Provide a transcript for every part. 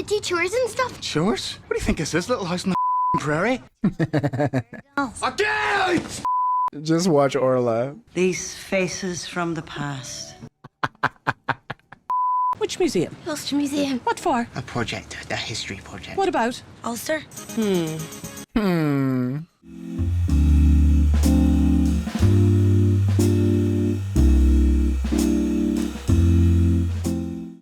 to do chores and stuff. Chores? What do you think this is, little house in the prairie? Okay! Just watch Orla. These faces from the past. Which museum? Ulster Museum. What for? A project, a history project. What about? Ulster.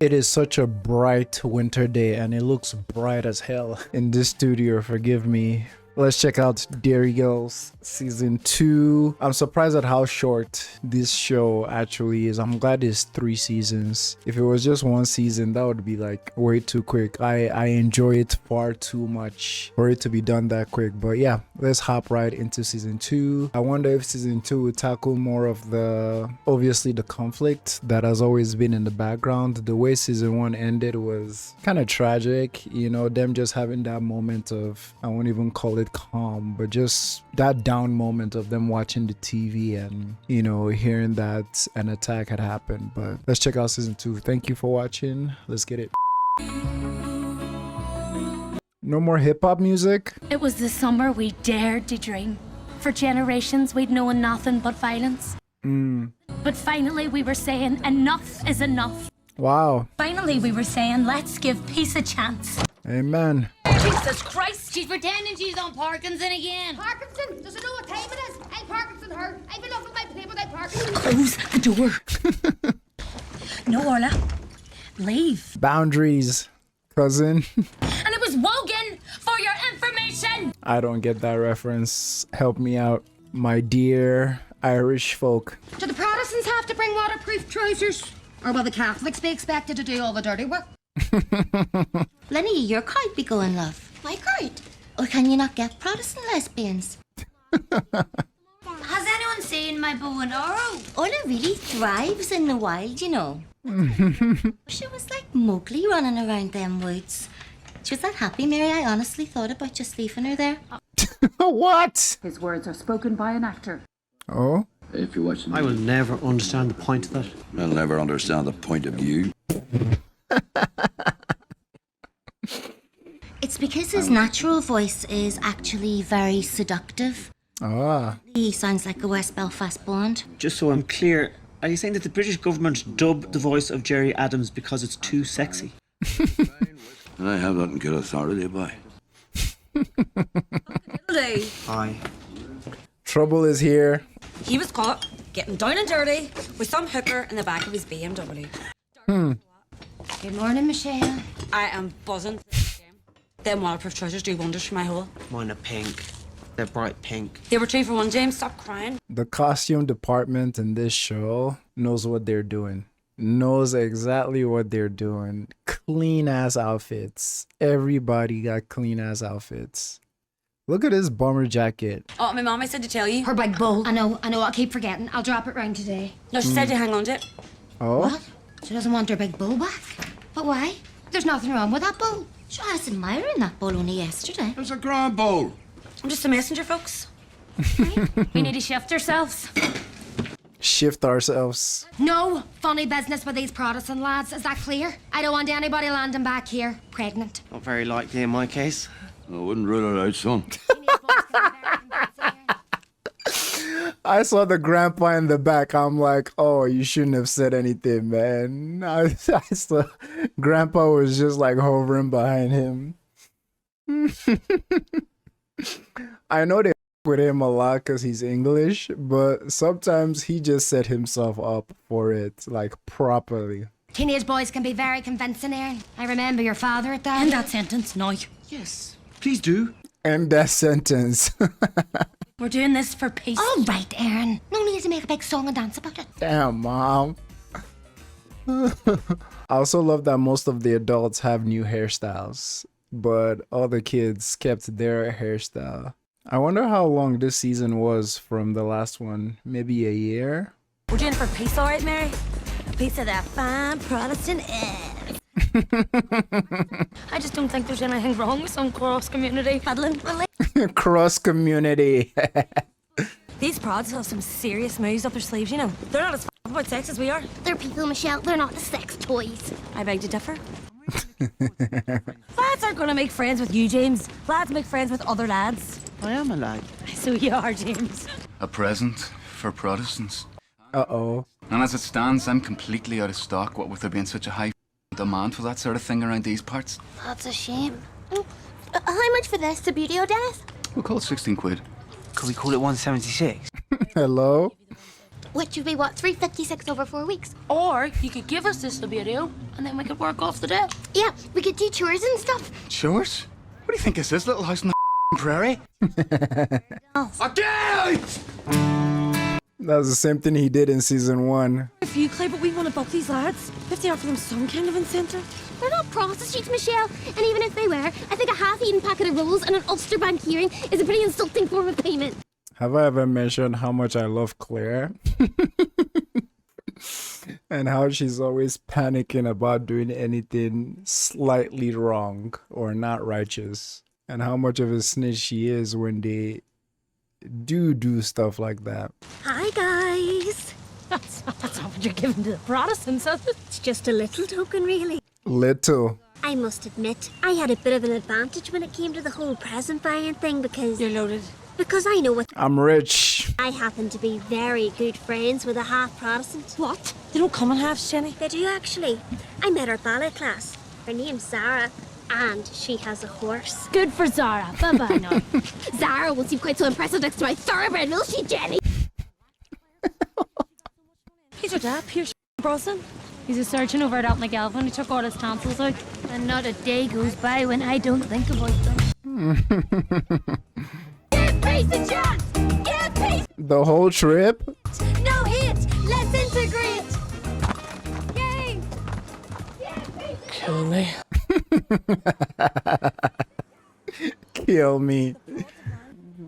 It is such a bright winter day and it looks bright as hell in this studio, forgive me. Let's check out Derry Girls season 2. I'm surprised at how short this show actually is. I'm glad it's 3 seasons. If it was just 1 season, that would be like way too quick. I enjoy it far too much for it to be done that quick. But yeah, let's hop right into season 2. I wonder if season 2 would tackle more of obviously the conflict that has always been in the background. The way season 1 ended was kind of tragic, you know, them just having that moment of, I won't even call it calm, but just that down moment of them watching the TV and, you know, hearing that an attack had happened. But let's check out season 2. Thank you for watching. Let's get it. No more hip-hop music. It was the summer we dared to dream. For generations we'd known nothing but violence. But finally we were saying enough is enough. Wow. Finally we were saying let's give peace a chance. Amen. Jesus Christ! She's pretending she's on Parkinson again. Parkinson? Does it know what time it is? I'm Parkinson her. I've been looking at my paper without Parkinson. Close the door. No, Orla. Leave. Boundaries, cousin. And it was Wogan for your information! I don't get that reference. Help me out, my dear Irish folk. Do the Protestants have to bring waterproof trousers? Or will the Catholics be expected to do all the dirty work? Lenny, your card be going, love. My card? Or can you not get Protestant lesbians? Has anyone seen my bow and arrow? Orla really thrives in the wild, you know. She was like Mowgli running around them woods. She was that happy, Mary. I honestly thought about just leaving her there. What? His words are spoken by an actor. Oh? If you watch the I will never understand the point of that. I'll never understand the point of you. It's because his natural voice is actually very seductive. Ah. He sounds like a West Belfast blonde. Just so I'm clear, are you saying that the British government dubbed the voice of Gerry Adams because it's too sexy? And I have nothing good authority by. Aye. Trouble is here. He was caught getting down and dirty with some hooker in the back of his BMW. Good morning, Michelle. I am buzzing for this game. Them waterproof trousers do wonders for my hole. Mine are pink. They're bright pink. They were 2 for 1, James. Stop crying. The costume department in this show knows what they're doing. Knows exactly what they're doing. Clean ass outfits. Everybody got clean ass outfits. Look at this bomber jacket. Oh, my mama said to tell you. Her big bowl. I know, I keep forgetting. I'll drop it round today. No, she said to hang on to it. Oh? What? She doesn't want her big bowl back. But why? There's nothing wrong with that bowl. Sure, I was admiring that bowl only yesterday. It's a grand bowl. I'm just a messenger, folks. We need to shift ourselves. Shift ourselves. No funny business with these Protestant lads. Is that clear? I don't want anybody landing back here pregnant. Not very likely in my case. I wouldn't rule it out, son. I saw the grandpa in the back. I'm like, oh, you shouldn't have said anything, man. I saw grandpa was just like hovering behind him. I know they with him a lot because he's English, but sometimes he just set himself up for it, like properly. Teenage boys can be very convincing, Erin. I remember your father at that. End that sentence now. Yes, please do. End that sentence. We're doing this for peace. All right, Erin. No need to make a big song and dance about it. Damn, Mom. I also love that most of the adults have new hairstyles, but all the kids kept their hairstyle. I wonder how long this season was from the last one. Maybe a year? We're doing it for peace, all right, Mary? A piece of that fine Protestant ass. I just don't think there's anything wrong with some cross community meddling. Cross community. These prods have some serious moves up their sleeves, you know. They're not as about sex as we are. They're people, Michelle. They're not the sex toys. I beg to differ. Lads aren't gonna make friends with you, James. Lads make friends with other lads. I am a lad. So you are, James. A present for Protestants. Uh-oh. And as it stands, I'm completely out of stock, what with there being such a high demand for that sort of thing around these parts. That's a shame. How much for this, the beauty or death? We'll call it 16 quid. Could we call it 176? Hello? Which would be what, 356 over 4 weeks? Or you could give us this video and then we could work off the debt. Yeah, we could do chores and stuff. Chores? What do you think this is, little house in the prairie? That was the same thing he did in season 1. If you, Clay, but we want to book these lads. We have to offer them some kind of incentive. They're not prostitutes, Michelle. And even if they were, I think a half-eaten packet of rolls and an Ulster Bank hearing is a pretty insulting form of payment. Have I ever mentioned how much I love Claire? And how she's always panicking about doing anything slightly wrong or not righteous. And how much of a snitch she is when they do stuff like that. Hi, guys. That's not what you're giving to the Protestants. It's just a little token, really. Little. I must admit, I had a bit of an advantage when it came to the whole present buying thing because... You're loaded. Because I know what... I'm rich. I happen to be very good friends with a half Protestant. What? They don't come in halves, Jenny. They do, actually. I met her ballet class. Her name's Zara, and she has a horse. Good for Zara. Bye-bye now. Zara won't seem quite so impressive next to my thoroughbred, will she, Jenny? He's your dad, Pierce Brosnan. He's a surgeon over at McElhinney who took all his tonsils out. And not a day goes by when I don't think about them. Give peace a chance! Give peace! The whole trip? No hit! Let's integrate! Yay! Kill me. Kill me.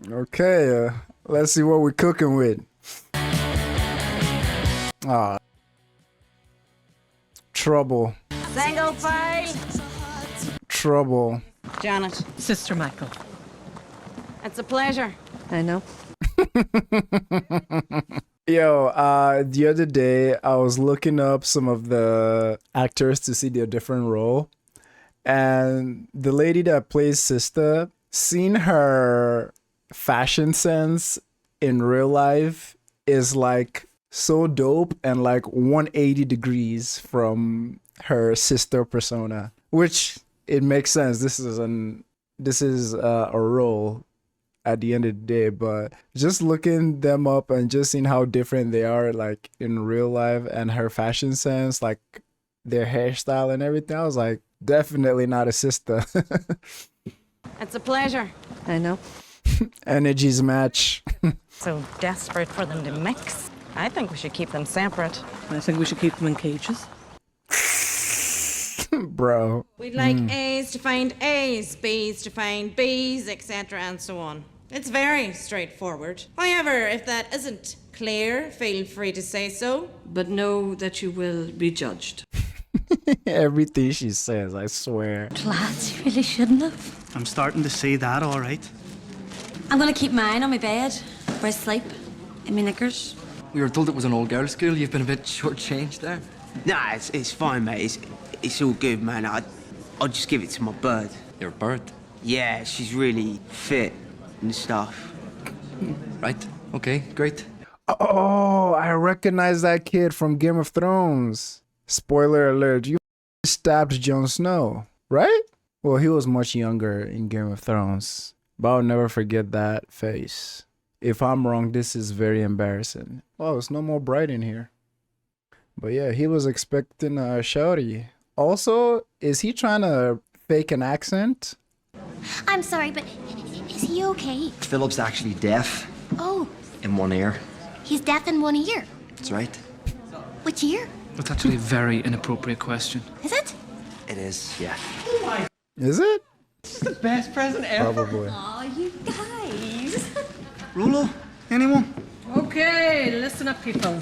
Okay, let's see what we're cooking with. Ah. Trouble. Single file! Trouble. Janet. Sister Michael. It's a pleasure. I know. Yo, the other day I was looking up some of the actors to see their different role, and the lady that plays Sister, seeing her fashion sense in real life is like so dope and like 180 degrees from her sister persona, which it makes sense. This is a role at the end of the day, but just looking them up and just seeing how different they are like in real life and her fashion sense, like their hairstyle and everything, I was like, definitely not a sister. It's a pleasure. I know. Energies match. So desperate for them to mix. I think we should keep them separate. I think we should keep them in cages. Bro. We'd like A's to find A's, B's to find B's, etc. and so on. It's very straightforward. However, if that isn't clear, feel free to say so. But know that you will be judged. Everything she says, I swear. Lads, you really shouldn't have. I'm starting to see that, all right. I'm gonna keep mine on my bed, where I sleep, in my knickers. We were told it was an all-girls school. You've been a bit short-changed there. Nah, it's fine, mate. It's all good, man. I'll just give it to my bird. Your bird? Yeah, she's really fit and stuff. Right. Okay, great. Oh, I recognize that kid from Game of Thrones. Spoiler alert, you stabbed Jon Snow, right? Well, he was much younger in Game of Thrones, but I'll never forget that face. If I'm wrong, this is very embarrassing. Oh, it's no more Bright in here. But yeah, he was expecting a shouty. Also, is he trying to fake an accent? I'm sorry, but is he okay? Philip's actually deaf Oh, in one ear. he's deaf in one ear. That's right. Which ear? That's actually a very inappropriate question. Is it? It is, yeah. Is it? This is the best present ever. Probably. Oh, you guys. Rolo? Anyone? Okay, listen up, people.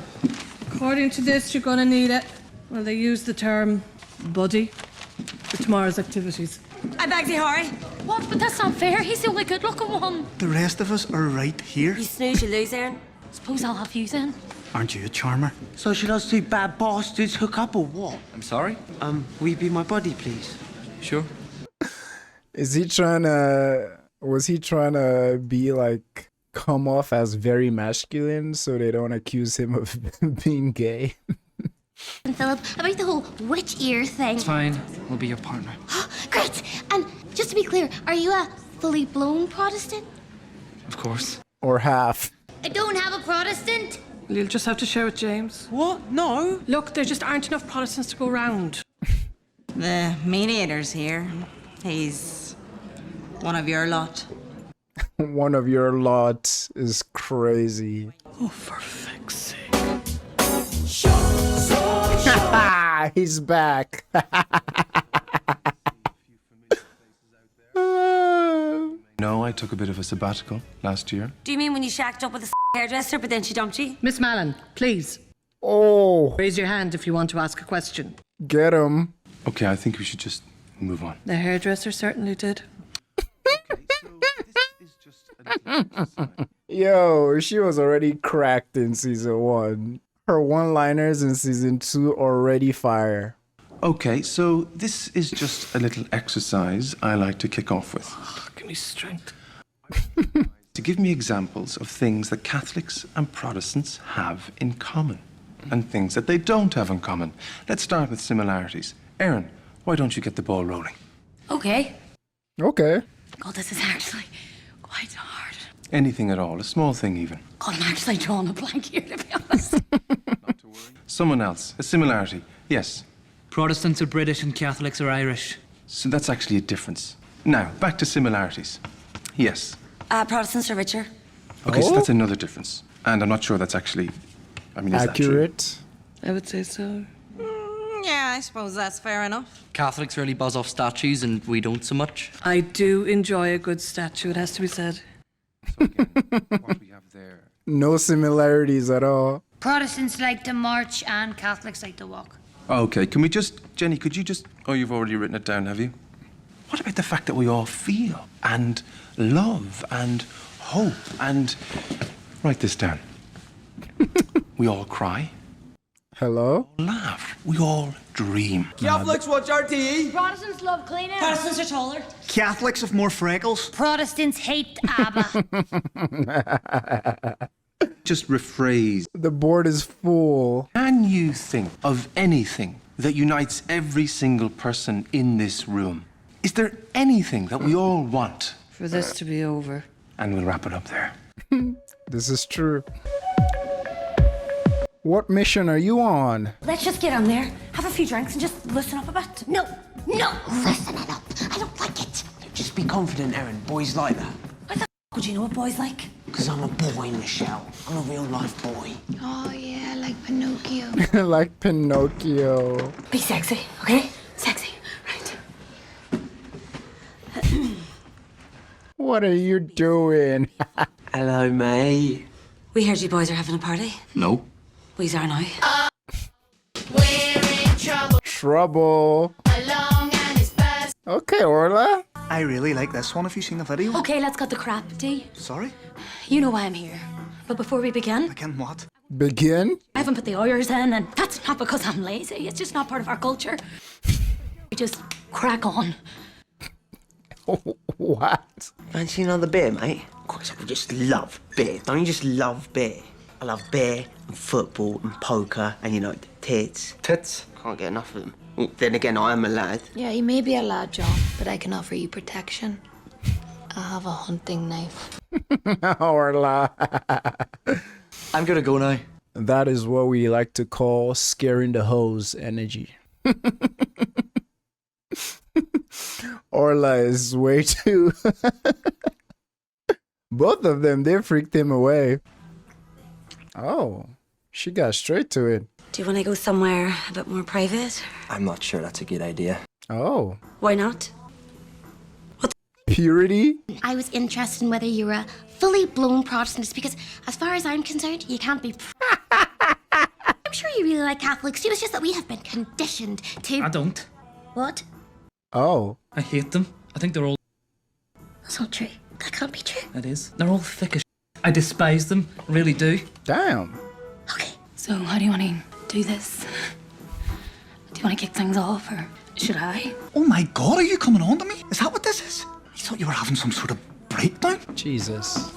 According to this, you're gonna need it. Well, they use the term buddy for tomorrow's activities. I'm Bagsy Harry. What? But that's not fair. He's the only good-looking one. The rest of us are right here. You snooze, you lose, Erin. Suppose I'll have you then. Aren't you a charmer? So should us two bad bastards hook up or what? I'm sorry? Will you be my buddy, please? Sure. Was he trying to be like, come off as very masculine so they don't accuse him of being gay? And Philip, about the whole witch ear thing. It's fine. We'll be your partner. Great! And just to be clear, are you a fully blown Protestant? Of course. Or half. I don't have a Protestant. You'll just have to share with James. What? No. Look, there just aren't enough Protestants to go round. The mediator's here. He's one of your lot. One of your lot is crazy. Oh, for feck's sake. He's back. No, I took a bit of a sabbatical last year. Do you mean when you shacked up with a hairdresser, but then she dumped you? Miss Mallon, please. Oh. Raise your hand if you want to ask a question. Get him. Okay, I think we should just move on. The hairdresser certainly did. Yo, she was already cracked in season 1. Her one-liners in season 2 already fire. Okay, so this is just a little exercise I like to kick off with. Give me strength. To give me examples of things that Catholics and Protestants have in common and things that they don't have in common. Let's start with similarities. Erin, why don't you get the ball rolling? Okay. Okay. God, this is actually quite hard. Anything at all, a small thing even. God, I'm actually drawing a blank here, to be honest. Someone else, a similarity. Yes. Protestants are British and Catholics are Irish. So that's actually a difference. Now, back to similarities. Yes. Protestants are richer. Okay, so that's another difference. And I'm not sure that's actually, is accurate. I would say so. Yeah, I suppose that's fair enough. Catholics really buzz off statues and we don't so much. I do enjoy a good statue, it has to be said. So again, what we have there. No similarities at all. Protestants like to march and Catholics like to walk. Okay, can we just, Jenny, could you just, oh, you've already written it down, have you? What about the fact that we all feel and love and hope and, write this down. We all cry. Hello? Laugh. We all dream. Catholics watch RTE. Protestants love cleaning. Protestants are taller. Catholics have more freckles. Protestants hate ABBA. Just rephrase. The board is full. Can you think of anything that unites every single person in this room? Is there anything that we all want? For this to be over. And we'll wrap it up there. This is true. What mission are you on? Let's just get on there, have a few drinks, and just listen up a bit. No, listen it up. I don't like it. Just be confident, Erin. Boys like that. Why the f would you know what boys like? Because I'm a boy, Michelle. I'm a real life boy. Oh, yeah, like Pinocchio. Like Pinocchio. Be sexy, okay? Sexy, right. What are you doing? Hello, mate. We heard you boys are having a party. No. We are now. Trouble. Okay, Orla. I really like this one. Have you seen the video? Okay, let's cut the crap, D. Sorry? You know why I'm here. But before we begin... Begin what? Begin? I haven't put the oars in, and that's not because I'm lazy. It's just not part of our culture. We just crack on. What? Fancy another beer, mate? Of course, I just love beer. Don't you just love beer? I love beer and football and poker and, you know, tits. Tits? Can't get enough of them. Well, then again, I am a lad. Yeah, you may be a lad, John, but I can offer you protection. I have a hunting knife. Orla. I'm gonna go now. That is what we like to call scaring the hose energy. Orla is way too... Both of them, they freaked him away. Oh, she got straight to it. Do you want to go somewhere a bit more private? I'm not sure that's a good idea. Oh. Why not? Purity? I was interested in whether you were a fully blown Protestant because, as far as I'm concerned, you can't be. I'm sure you really like Catholics too. It's just that we have been conditioned to. I don't. What? Oh. I hate them. I think they're all... That's not true. That can't be true. It is. They're all thick as I despise them. Really do. Damn. Okay, So, how do you want to do this? Do you want to kick things off, or should I? Oh my God, are you coming on to me? Is that what this is? I thought you were having some sort of breakdown. Jesus.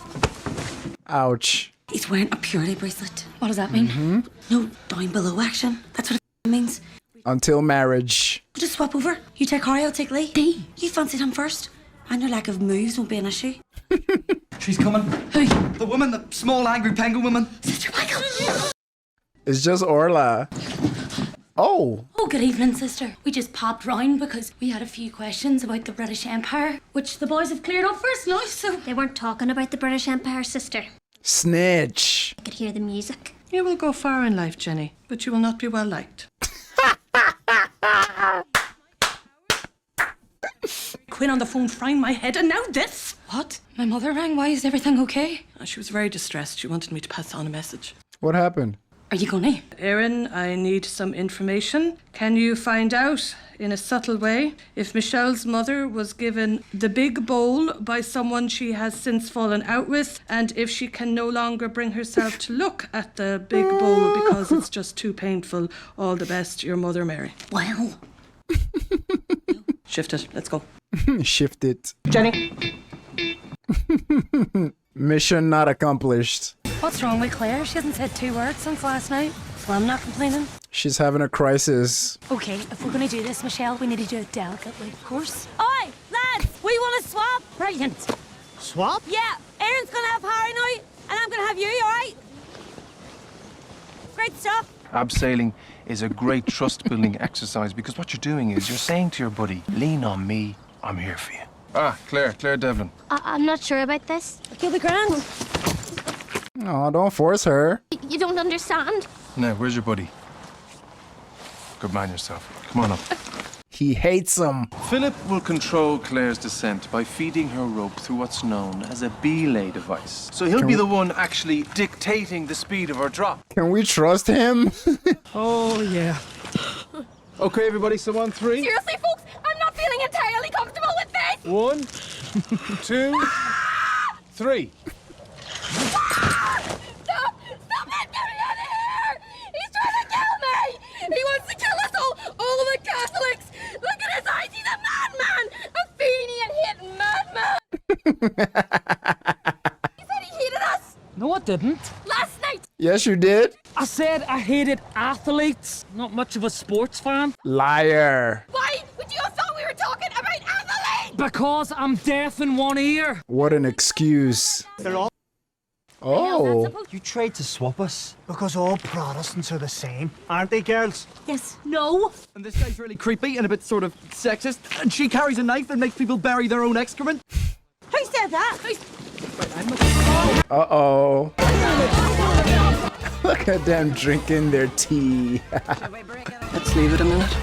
Ouch. He's wearing a purity bracelet. What does that mean? No down below action. That's what it means. Until marriage. We'll just swap over. You take Harry, I'll take Lee. D. You fancied him first. And your lack of moves won't be an issue. She's coming. Who? The woman, the small angry penguin woman. Sister Michael! It's just Orla. Oh. Oh, good evening, sister. We just popped round because we had a few questions about the British Empire, which the boys have cleared up for us now, so... They weren't talking about the British Empire, sister. Snitch. I could hear the music. You will go far in life, Jenny, but you will not be well liked. Quinn on the phone frying my head, and now this. What? My mother rang. Why? Is everything okay? She was very distressed. She wanted me to pass on a message. What happened? Are you gonna? Erin, I need some information. Can you find out, in a subtle way, if Michelle's mother was given the big bowl by someone she has since fallen out with, and if she can no longer bring herself to look at the big bowl because it's just too painful? All the best, your mother, Mary. Well. Shift it. Let's go. Shift it. Jenny. Mission not accomplished. What's wrong with Claire? She hasn't said 2 words since last night, so I'm not complaining. She's having a crisis. Okay, if we're going to do this, Michelle, we need to do it delicately. Of course. Oi, lads, we want to swap. Brilliant. Swap? Yeah, Erin's going to have Harry now, and I'm going to have you, all right? Great stuff. Abseiling is a great trust-building exercise because what you're doing is you're saying to your buddy, lean on me, I'm here for you. Ah, Claire Devlin. I'm not sure about this. You'll be grand. Oh, don't force her. You don't understand. Now, where's your buddy? Good man yourself. Come on up. He hates him. Philip will control Claire's descent by feeding her rope through what's known as a belay device. So he'll be the one actually dictating the speed of her drop. Can we trust him? Oh, yeah. Okay, everybody, so on 3. Seriously, folks, I'm not feeling entirely comfortable with this. 1, 2, 3. Stop! Stop it! Get me out of here! He's trying to kill me! He wants to kill us all the Catholics! Look at his eyes, he's a madman! A fiendy and hidden madman! He said he hated us! No, I didn't. Last night! Yes, you did. I said I hated athletes. Not much of a sports fan. Liar. Why would you have thought we were talking about athletes? Because I'm deaf in one ear. What an excuse. They're all... Oh. You tried to swap us because all Protestants are the same, aren't they, girls? Yes. No. And this guy's really creepy and a bit sort of sexist. And she carries a knife and makes people bury their own excrement. Who said that? Uh-oh. Look at them drinking their tea. Let's leave it a minute.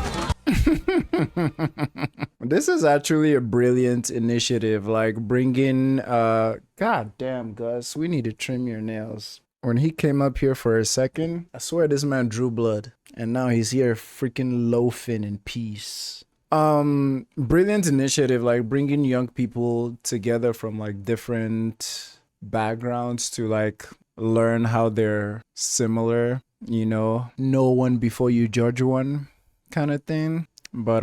This is actually a brilliant initiative, like bringing god damn, Gus, we need to trim your nails. When he came up here for a second, I swear this man drew blood, and now he's here freaking loafing in peace. Brilliant initiative, like bringing young people together from like different backgrounds to like learn how they're similar, you know one before you judge one kind of thing. But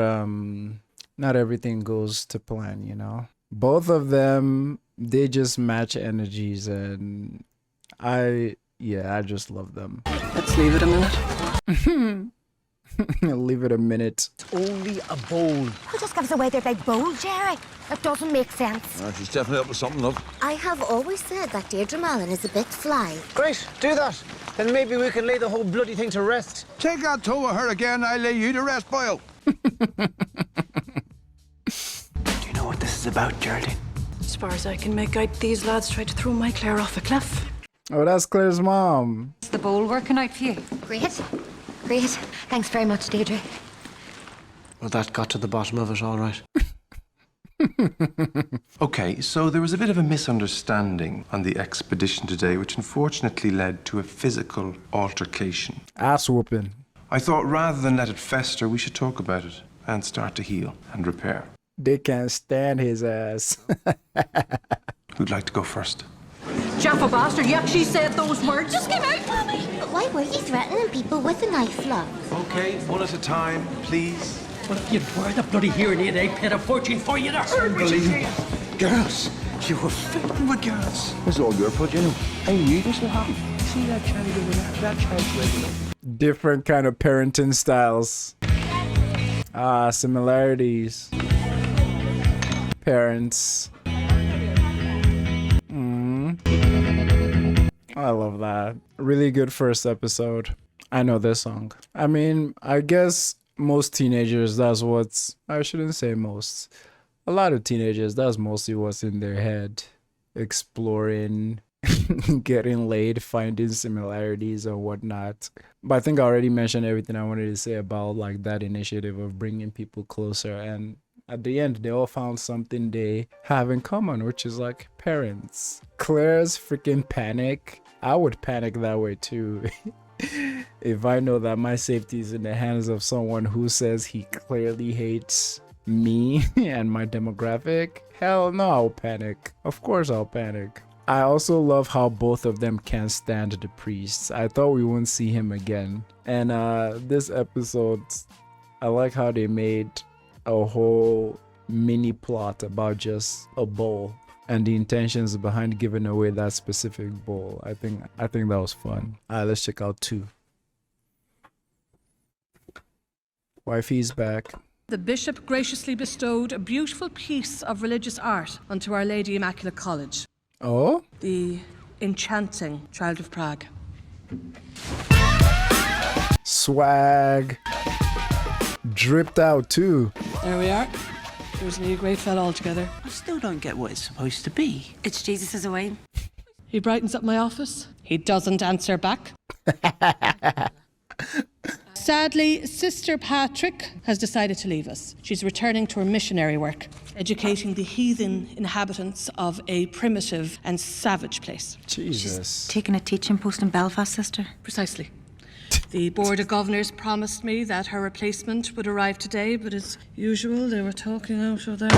not everything goes to plan, you know. Both of them, they just match energies, and I just love them. Let's leave it a minute. Leave it a minute. It's only a bowl. Who just gives away their big bowl, Jerry? It doesn't make sense. She's definitely up to something, love. I have always said that Deirdre Mallon is a bit fly. Great, do that. Then maybe we can lay the whole bloody thing to rest. Take that toe of her again, I lay you to rest, Boyle. Do you know what this is about, Geraldine? As far as I can make out, these lads tried to throw my Claire off a cliff. Oh, that's Claire's mom. Is the bowl working out for you? Great. Great. Thanks very much, Deirdre. Well, that got to the bottom of it, all right. Okay, so there was a bit of a misunderstanding on the expedition today, which unfortunately led to a physical altercation. Ass whooping. I thought rather than let it fester, we should talk about it and start to heal and repair. They can't stand his ass. Who'd like to go first? Jaffa bastard, you actually said those words? Just came out, Mommy. But why were you threatening people with a knife, love? Okay, one at a time, please. Well, if you'd wear the bloody hearing aid, I'd pay a fortune for you. That's unbelievable. Girls, you were fitting with girls. This is all your fault, you know. I knew this would happen. See that child over there? That child's regular. Different kind of parenting styles. Similarities. Parents. I love that. Really good first episode. I know this song. I mean, I guess most teenagers, that's what's... I shouldn't say most. A lot of teenagers, that's mostly what's in their head. Exploring, getting laid, finding similarities and whatnot. But I think I already mentioned everything I wanted to say about like that initiative of bringing people closer. And at the end, they all found something they have in common, which is like parents. Claire's freaking panic. I would panic that way too. If I know that my safety is in the hands of someone who says he clearly hates me and my demographic, hell no, I'll panic. Of course I'll panic. I also love how both of them can't stand the priest. I thought we wouldn't see him again. And this episode, I like how they made a whole mini plot about just a bowl and the intentions behind giving away that specific bowl. I think that was fun. Let's check out 2. Wifey's back. The bishop graciously bestowed a beautiful piece of religious art unto Our Lady Immaculate College. Oh? The enchanting Child of Prague. Swag. Dripped out too. There we are. There's a great fella altogether. I still don't get what it's supposed to be. It's Jesus' away. He brightens up my office. He doesn't answer back. Sadly, Sister Patrick has decided to leave us. She's returning to her missionary work, educating the heathen inhabitants of a primitive and savage place. Jesus. Taking a teaching post in Belfast, sister? Precisely. The Board of Governors promised me that her replacement would arrive today, but as usual, they were talking out of their...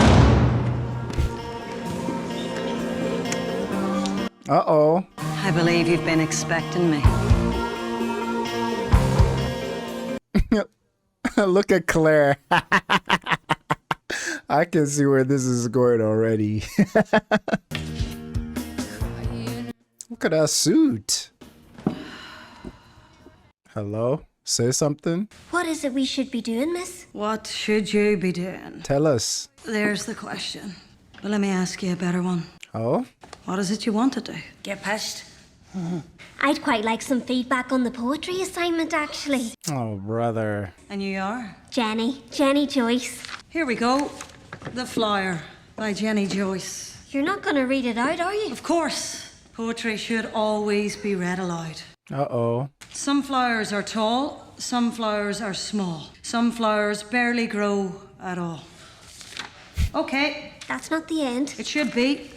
Uh-oh. I believe you've been expecting me. Look at Claire. I can see where this is going already. Look at that suit. Hello? Say something? What is it we should be doing, miss? What should you be doing? Tell us. There's the question. But let me ask you a better one. Oh? What is it you want to do? Get pissed. I'd quite like some feedback on the poetry assignment, actually. Oh, brother. And you are? Jenny Joyce. Here we go. The Flyer by Jenny Joyce. You're not going to read it out, are you? Of course. Poetry should always be read aloud. Uh-oh. Some flowers are tall, some flowers are small. Some flowers barely grow at all. Okay. That's not the end. It should be.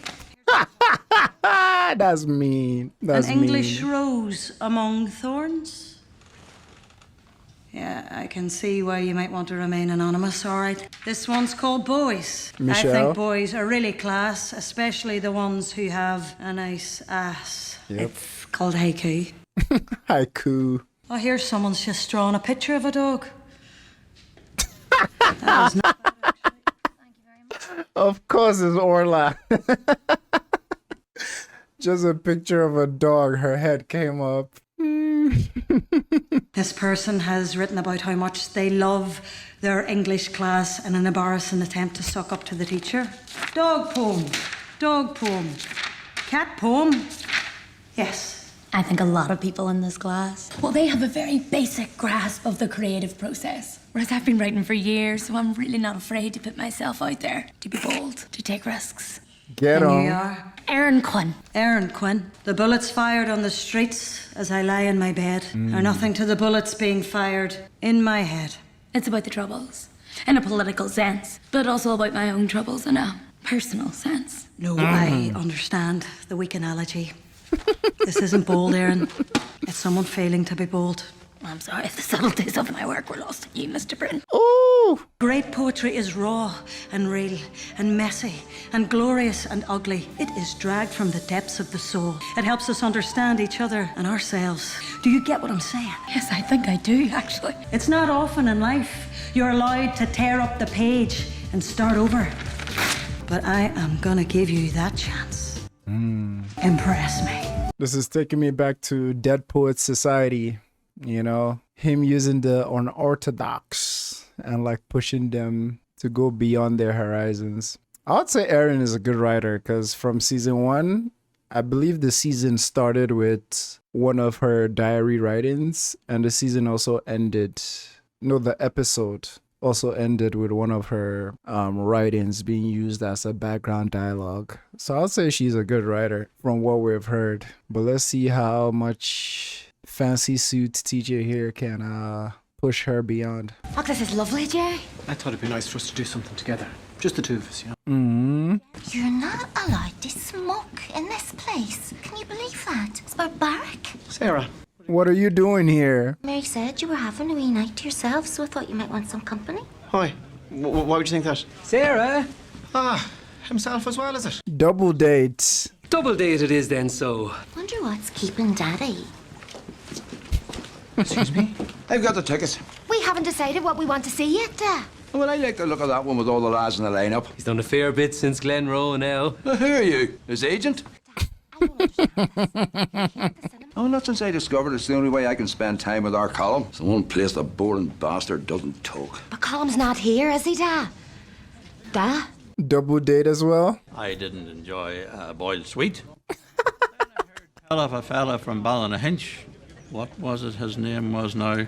That's mean. That's An English rose among thorns? Yeah, I can see why you might want to remain anonymous, all right. This one's called Boys. Michelle? I think boys are really class, especially the ones who have a nice ass. Yep. It's called haiku. Haiku. I hear someone's just drawn a picture of a dog. That was not... Of course it's Orla. Just a picture of a dog. Her head came up. This person has written about how much they love their English class in an embarrassing attempt to suck up to the teacher. Dog poem. Dog poem. Cat poem. Yes. I think a lot of people in this class, well, they have a very basic grasp of the creative process. Whereas I've been writing for years, so I'm really not afraid to put myself out there, to be bold, to take risks. Get And on. you are? Erin Quinn. Erin Quinn. The bullets fired on the streets as I lie in my bed are nothing to the bullets being fired in my head. It's about the troubles, in a political sense, but also about my own troubles in a personal sense. No, I understand the weak analogy. This isn't bold, Erin. It's someone failing to be bold. I'm sorry if the subtleties of my work were lost on you, Mr. Britton. Oh, Woo! Great poetry is raw and real and messy and glorious and ugly. It is dragged from the depths of the soul. It helps us understand each other and ourselves. Do you get what I'm saying? Yes, I think I do, actually. It's not often in life you're allowed to tear up the page and start over. But I am gonna give you that chance. Impress me. This is taking me back to Dead Poets Society, you know, him using the unorthodox and like pushing them to go beyond their horizons. I would say Erin is a good writer because from season 1, I believe the season started with one of her diary writings, and the season also ended. No, the episode also ended with one of her writings being used as a background dialogue. So I'll say she's a good writer from what we've heard. But let's see how much fancy suit TJ here can push her beyond. Oh, this is lovely, Jay. I thought it'd be nice for us to do something together. Just the two of us, you know? You're not allowed to smoke in this place. Can you believe that? It's barbaric. Sarah. What are you doing here? Mary said you were having a wee night to yourself, so I thought you might want some company. Hi. Why would you think that? Sarah? Ah, himself as well, is it? Double date. Double date it is then, so. Wonder what's keeping Daddy. Excuse me? I've got the tickets. We haven't decided what we want to see yet. Well, I like the look of that one with all the lads in the lineup. He's done a fair bit since Glenroe now. Who are you? His agent? Oh, not since I discovered it's the only way I can spend time with our column. It's the one place the boring bastard doesn't talk. But Colum's not here, is he, Da? Da? Double date as well? I didn't enjoy boiled sweet. Tell of a fella from Ballynahinch. What was it his name was now?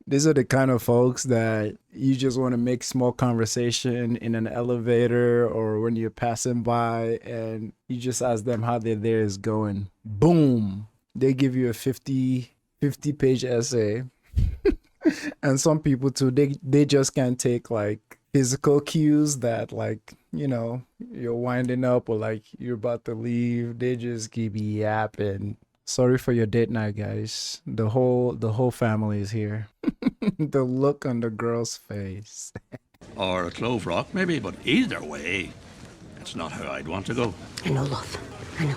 These are the kind of folks that you just want to make small conversation in an elevator or when you're passing by and you just ask them how their day is going. Boom! They give you a 50-page essay. And some people too, they just can't take like physical cues that like, you know, you're winding up or like you're about to leave. They just keep yapping. Sorry for your date night, guys. The whole family is here. The look on the girl's face. Or a clove rock, maybe, but either way, that's not how I'd want to go. I know, love. I know.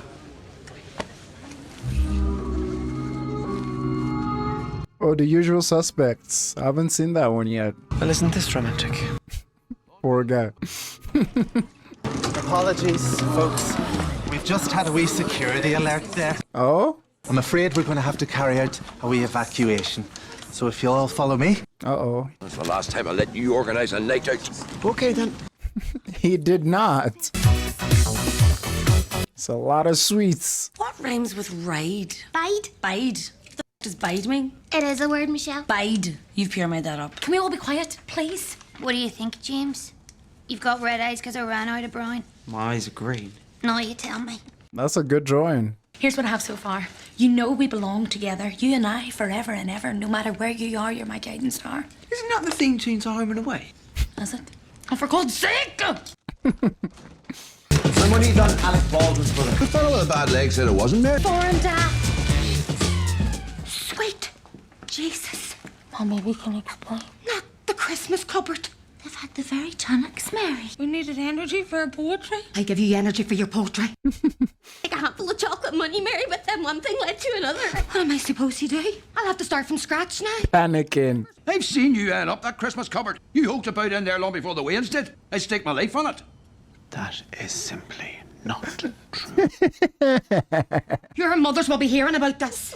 Oh, The Usual Suspects. I haven't seen that one yet. Well, isn't this romantic? Poor guy. Apologies, folks. We've just had a wee security alert there. Oh? I'm afraid we're going to have to carry out a wee evacuation. So if you'll all follow me. Uh-oh. That's the last time I let you organise a night out. Okay, then. He did not. It's a lot of sweets. What rhymes with ride? Bide? Bide. What the does bide mean? It is a word, Michelle. Bide. You've pure made that up. Can we all be quiet, please? What do you think, James? You've got red eyes because I ran out of brown. My eyes are green. No, you tell me. That's a good drawing. Here's what I have so far. You know we belong together. You and I, forever and ever. No matter where you are, you're my guiding star. Isn't that the theme tune to Home and Away? Is it? Oh, for God's sake! Someone need on Alec Baldwin's brother. The fellow with the bad leg said it wasn't there. Foreign Dad. Sweet Jesus. Mommy, we can explain. Not the Christmas cupboard. They've had the very tonics, Mary. We needed energy for our poetry. I give you energy for your poetry. Like a handful of chocolate money, Mary, but then one thing led to another. What am I supposed to do? I'll have to start from scratch now. Panicking. I've seen you end up that Christmas cupboard. You hoked about in there long before the Waynes did. I stake my life on it. That is simply not true. Your mothers will be hearing about this.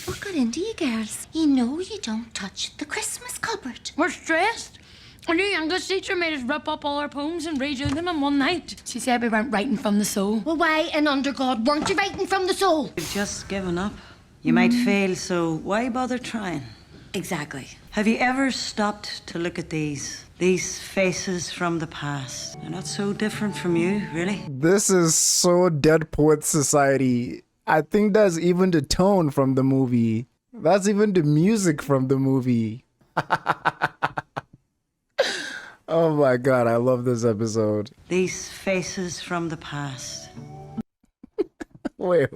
What got into you girls? You know you don't touch the Christmas cupboard. We're stressed. Our new English teacher made us rip up all our poems and redo them in one night. She said we weren't writing from the soul. Well, why in under God weren't you writing from the soul? You've just given up. You might fail, so why bother trying? Exactly. Have you ever stopped to look at these faces from the past? They're not so different from you, really. This is so Dead Poets Society. I think that's even the tone from the movie. That's even the music from the movie. Oh my God, I love this episode. These faces from the past. Wait.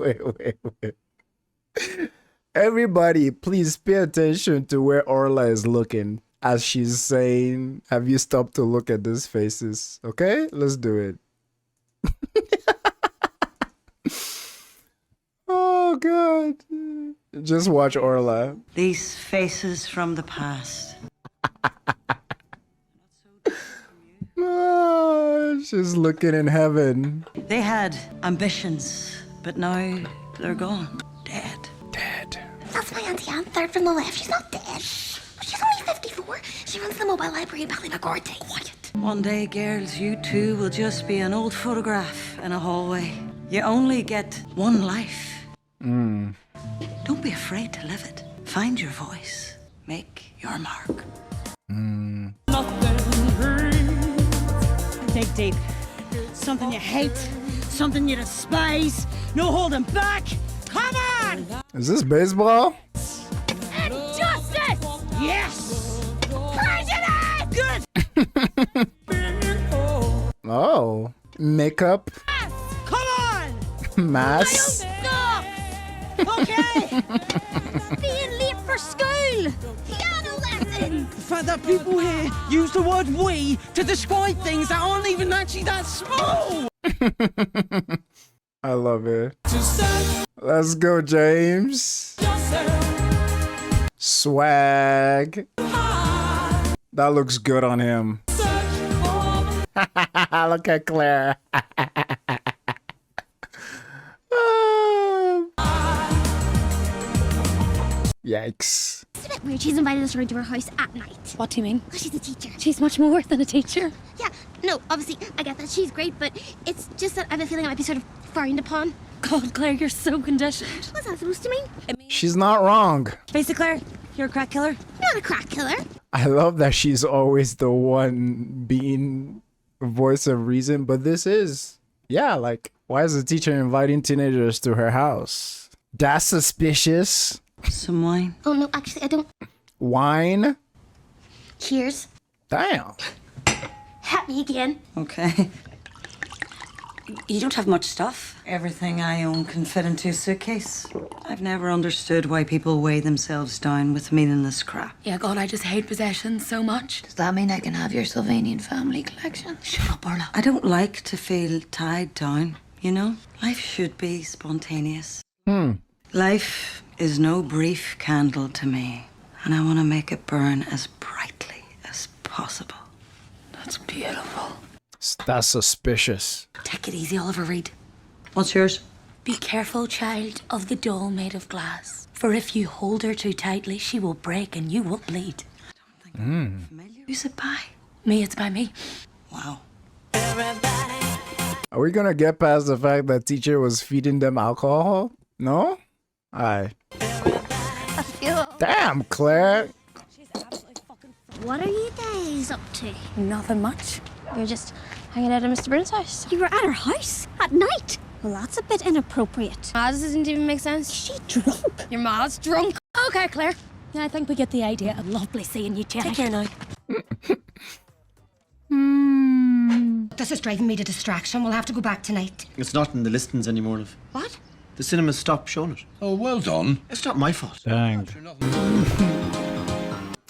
Everybody, please pay attention to where Orla is looking as she's saying, have you stopped to look at these faces? Okay, let's do it. Oh, God. Just watch Orla. These faces from the past. Oh, she's looking in heaven. They had ambitions, but now they're gone. Dead. Dead. That's my Auntie Anne, third from the left. She's not dead. She's only 54. She runs the mobile library in Ballymacordie. Quiet. One day, girls, you two will just be an old photograph in a hallway. You only get one life. Don't be afraid to live it. Find your voice. Make your mark. Dig deep. Something you hate, something you despise. No holding back. Come on! Is this baseball? And justice! Yes! Prejudice! Good! Oh. Makeup. Come on! Mask. Stop! Okay! Being late for school! Piano lesson! The fact that people here use the word we to describe things that aren't even actually that small! I love it. Let's go, James. Swag. That looks good on him. Look at Claire. Yikes. It's a bit weird. She's invited us around to her house at night. What do you mean? Because she's a teacher. She's much more than a teacher. Yeah, no, obviously, I get that. She's great, but it's just that I have a feeling I might be sort of frowned upon. God, Claire, you're so conditioned. What's that supposed to mean? She's not wrong. Basically, Claire, you're a crack killer? I'm not a crack killer. I love that she's always the one being voice of reason, but this is, yeah, like, why is the teacher inviting teenagers to her house? That's suspicious. Some wine? Oh, no, actually, I don't. Wine? Cheers. Damn. Hat me again. Okay. You don't have much stuff. Everything I own can fit into a suitcase. I've never understood why people weigh themselves down with meaningless crap. Yeah, God, I just hate possessions so much. Does that mean I can have your Sylvanian family collection? Shut up, Orla. I don't like to feel tied down, you know? Life should be spontaneous. Life is no brief candle to me, and I want to make it burn as brightly as possible. That's beautiful. That's suspicious. Take it easy, Oliver Reed. What's yours? Be careful, child, of the doll made of glass. For if you hold her too tightly, she will break and you will bleed. Who's it by? Me, it's by me. Wow. Are we gonna get past the fact that teacher was feeding them alcohol? No? Alright. Damn, Claire. What are you guys up to? Nothing much. We were just hanging out at Mr. Bryn's house. You were at her house? At night? Well, that's a bit inappropriate. This doesn't even make sense. Is she drunk? Your ma's drunk. Okay, Claire. Yeah, I think we get the idea. Lovely seeing you, Jenny. Take care now. This is driving me to distraction. We'll have to go back tonight. It's not in the listings anymore, love. What? The cinema stopped showing it. Oh, well done. It's not my fault. Dang.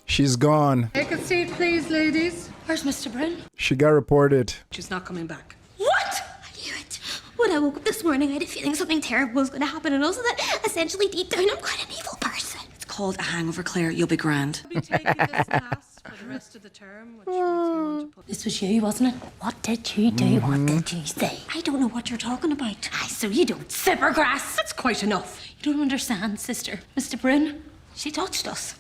She's gone. Take a seat, please, ladies. Where's Mr. Bryn? She got reported. She's not coming back. What? I knew it. When I woke up this morning, I had a feeling something terrible was going to happen, and also that essentially deep down, I'm quite an evil person. It's called a hangover, Claire. You'll be grand. I'll be taking this class for the rest of the term, which makes me want to put... This was you, wasn't it? What did you do? What did you say? I don't know what you're talking about. Aye, so you don't sipper grass. That's quite enough. You don't understand, sister. Mr. Bryn, she touched us.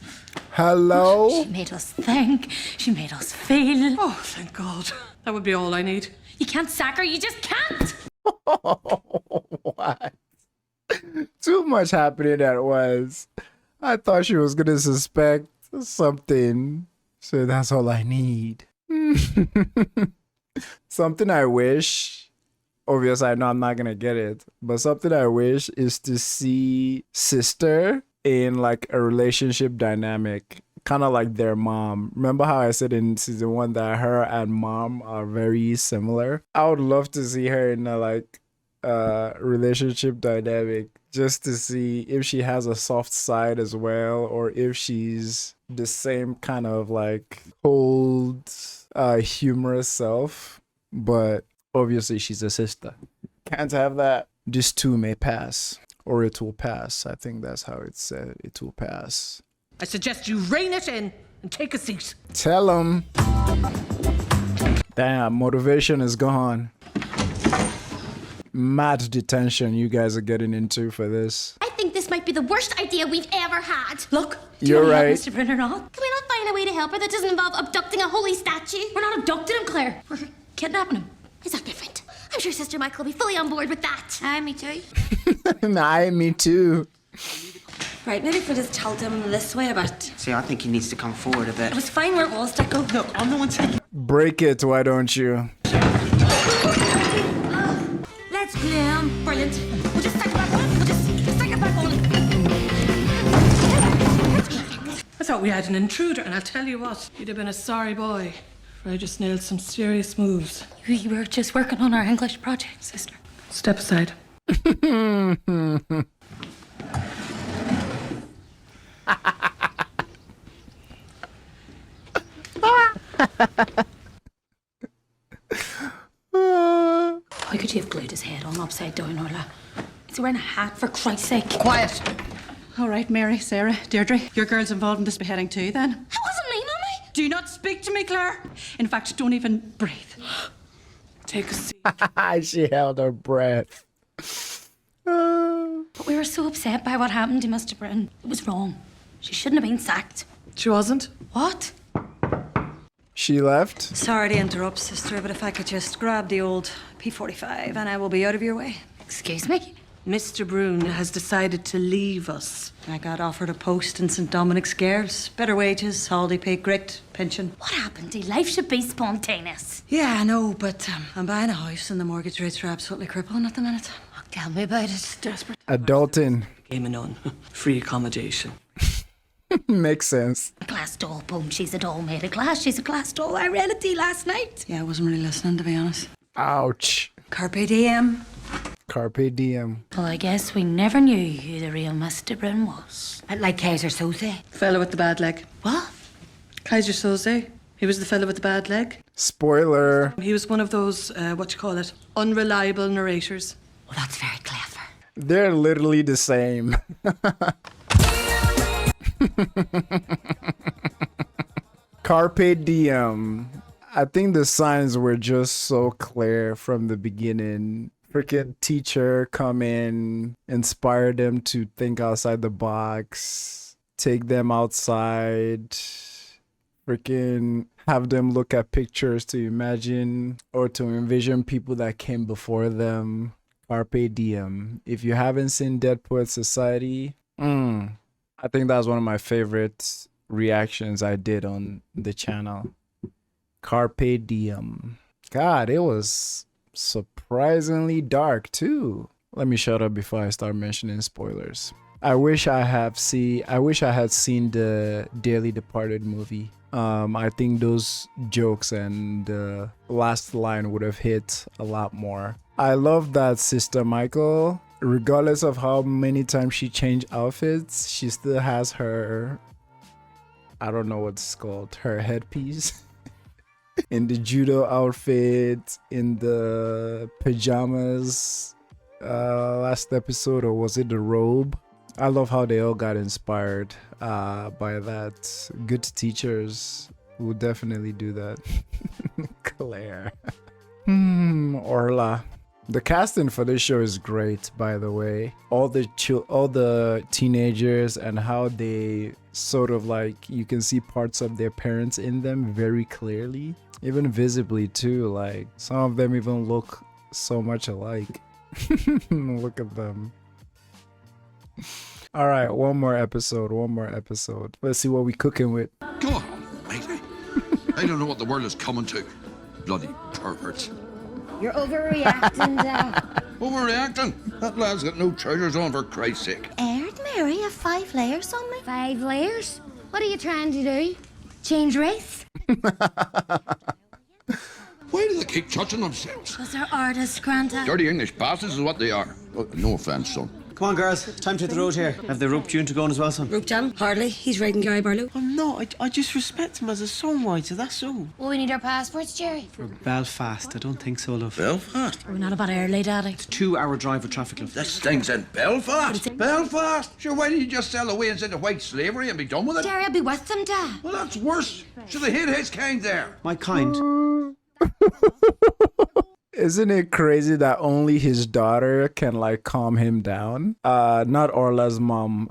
Hello? She made us think. She made us feel. Oh, thank God. That would be all I need. You can't sack her. You just can't. What? Too much happening at once. I thought she was gonna suspect something. So that's all I need. Something I wish. Obviously, I know I'm not gonna get it. But something I wish is to see sister in like a relationship dynamic, kind of like their mom. Remember how I said in season 1 that her and mom are very similar? I would love to see her in a like relationship dynamic, just to see if she has a soft side as well, or if she's the same kind of like cold, humorous self. But obviously she's a sister. Can't have that. This too may pass, or it will pass. I think that's how it's said. It will pass. I suggest you rein it in and take a seat. Tell him. Damn, motivation is gone. Mad detention you guys are getting into for this. I think this might be the worst idea we've ever had. Look, You're right. Mr. Bryn or not? Can we not find a way to help her that doesn't involve abducting a holy statue? We're not abducting him, Claire. We're kidnapping him. Is that different? I'm sure Sister Michael will be fully on board with that. Aye, me too. Aye, me too. Right, maybe if we just tell him this way a bit. See, I think he needs to come forward a bit. It was fine where it was, Deco. Look, I'm the one taking... Break it, why don't you? Let's glue him. Brilliant. We'll just stick it back on. We'll just stick it back on. I thought we had an intruder, and I'll tell you what, you'd have been a sorry boy. For I just nailed some serious moves. You were just working on our English project, sister. Step aside. Why could you have glued his head on upside down, Orla? He's wearing a hat, for Christ's sake. Quiet. All right, Mary, Sarah, Deirdre, your girl's involved in this beheading too, then? It wasn't me, Mummy. Do not speak to me, Claire. In fact, don't even breathe. Take a seat. She held her breath. But we were so upset by what happened to Mr. Bryn. It was wrong. She shouldn't have been sacked. She wasn't? What? She left? Sorry to interrupt, sister, but if I could just grab the old P45 and I will be out of your way. Excuse me? Mr. Brune has decided to leave us. I got offered a post in St. Dominic's Girls. Better wages, holiday pay, great pension. What happened to life should be spontaneous? Yeah, I know, but I'm buying a house and the mortgage rates are absolutely crippling at the minute. Oh, tell me about it. Desperate. Adulting. Gaming on. Free accommodation. Makes sense. A glass doll, boom. She's a doll made of glass. She's a glass doll. I read it to you last night. Yeah, I wasn't really listening, to be honest. Ouch. Carpe diem. Carpe diem. Well, I guess we never knew who the real Mr. Bryn was. Like Kaiser Soze. Fellow with the bad leg. What? Kaiser Soze. He was the fellow with the bad leg. Spoiler. He was one of those, unreliable narrators. Well, that's very clever. They're literally the same. Carpe diem. I think the signs were just so clear from the beginning. Freaking teacher come in, inspire them to think outside the box, take them outside, freaking have them look at pictures to imagine or to envision people that came before them. Carpe diem. If you haven't seen Dead Poets Society, I think that was one of my favorite reactions I did on the channel. Carpe diem. God, it was surprisingly dark too. Let me shut up before I start mentioning spoilers. I wish I had seen the Dearly Departed movie. I think those jokes and the last line would have hit a lot more. I love that Sister Michael, regardless of how many times she changed outfits, she still has her, I don't know what's called, her headpiece. In the judo outfit, in the pajamas last episode, or was it the robe? I love how they all got inspired by that. Good teachers will definitely do that. Claire. Orla. The casting for this show is great, by the way. All the teenagers and how they sort of like, you can see parts of their parents in them very clearly. Even visibly too, like some of them even look so much alike. Look at them. All right, one more episode. Let's see what we cooking with. Go on, matey. I don't know what the world is coming to. Bloody perverts. You're overreacting, Dad. Overreacting? That lad's got no trousers on, for Christ's sake. Aired, Mary, have 5 layers on me. 5 layers? What are you trying to do? Change race? Why do they keep touching themselves? Because they're artists, Granta. Dirty English bastards is what they are. Oh, no offence, son. Come on, girls. Time to hit the road here. Have the rope tune to going as well, son? Rope Jam? Hardly. He's riding Gary Barlow. I'm not. I just respect him as a songwriter, that's all. Well, we need our passports, Jerry. For Belfast, I don't think so, love. Belfast? We're not about early, Daddy. It's a 2-hour drive with traffic, love. This thing's in Belfast. Belfast? Sure, why don't you just sell away and into white slavery and be done with it? Jerry, I'll be with them, Dad. Well, that's worse. Should they hate his kind there? My kind. Isn't it crazy that only his daughter can like calm him down? Not Orla's mom,